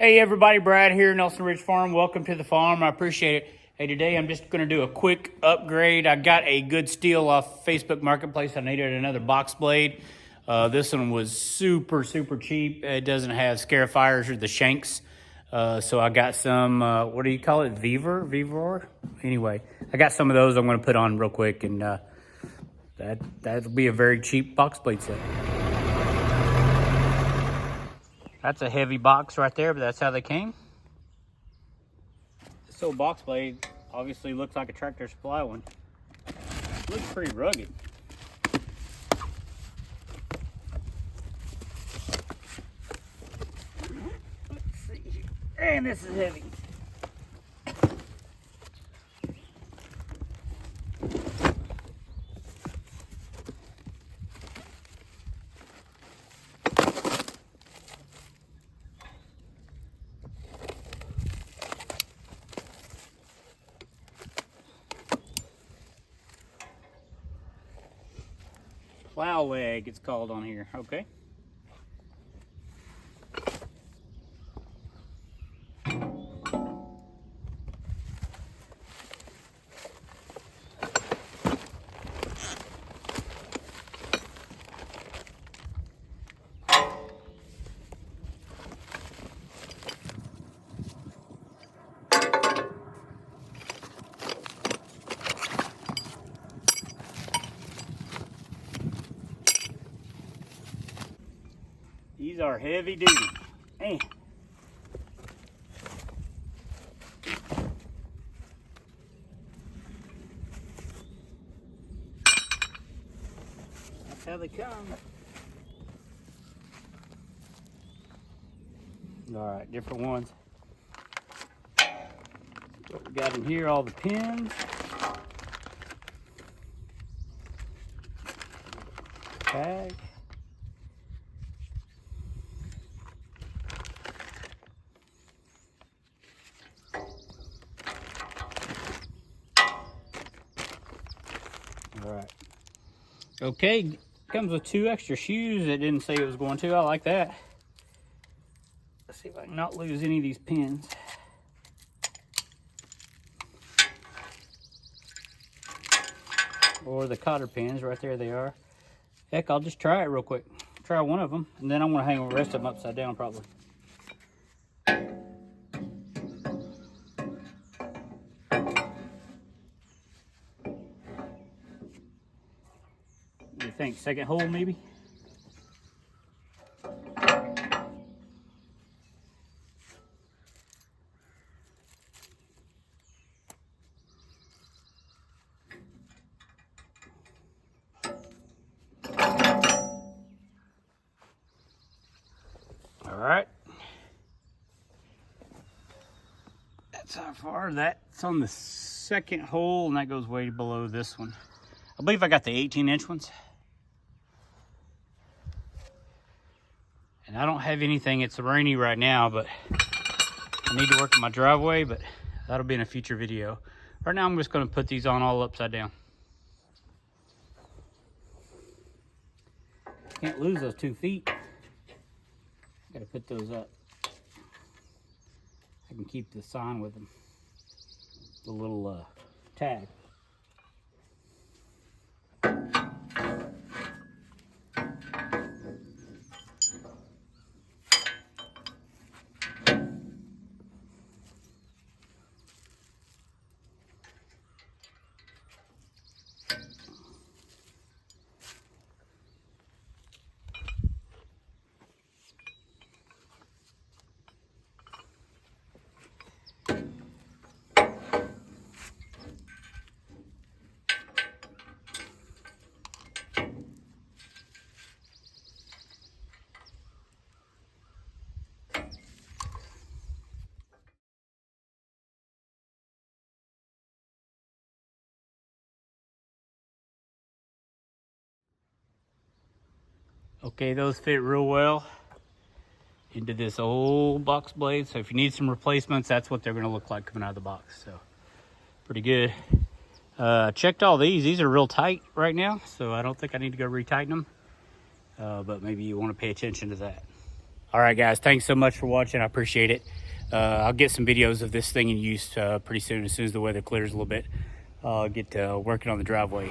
Hey everybody, Brad here, Nelson Ridge Farm. Welcome to the farm. I appreciate it. Hey, today I'm just going to do a quick upgrade. I got a good steal off Facebook Marketplace. I needed another box blade. This one was super cheap. It doesn't have scarifiers or the Shanks. So I got some, what do you call it? VEVOR? Anyway, I got some of those I'm going to put on real quick, and that'll be a very cheap box blade set. That's a heavy box right there, but that's how they came. This old box blade obviously looks like a Tractor Supply one. It looks pretty rugged. Let's see here. And this is heavy. Plow leg, it's called on here. Okay. These are heavy duty. Man. That's how they come. All right, different ones. What we got in here, all the pins. Tag. All right. Okay, comes with 2 extra shoes. It didn't say it was going to. I like that. Let's see if I can not lose any of these pins. Or the cotter pins, right there they are. Heck, I'll just try it real quick. Try one of them, and then I'm gonna hang the rest of them upside down probably. What do you think? Second hole maybe? All right. That's how far. That's on the second hole, and that goes way below this one. I believe I got the 18-inch ones. And I don't have anything. It's rainy right now, but I need to work in my driveway, but that'll be in a future video. Right now, I'm just going to put these on all upside down. Can't lose those 2 feet. Got to put those up. I can keep the sign with them. The little tag. Okay, those fit real well into this old box blade. So if you need some replacements, that's what they're gonna look like coming out of the box. So pretty good. Checked all these. These are real tight right now, so I don't think I need to go retighten them. But maybe you want to pay attention to that. All right, guys, thanks so much for watching. I appreciate it. I'll get some videos of this thing in use pretty soon. As soon as the weather clears a little bit, I'll get working on the driveway.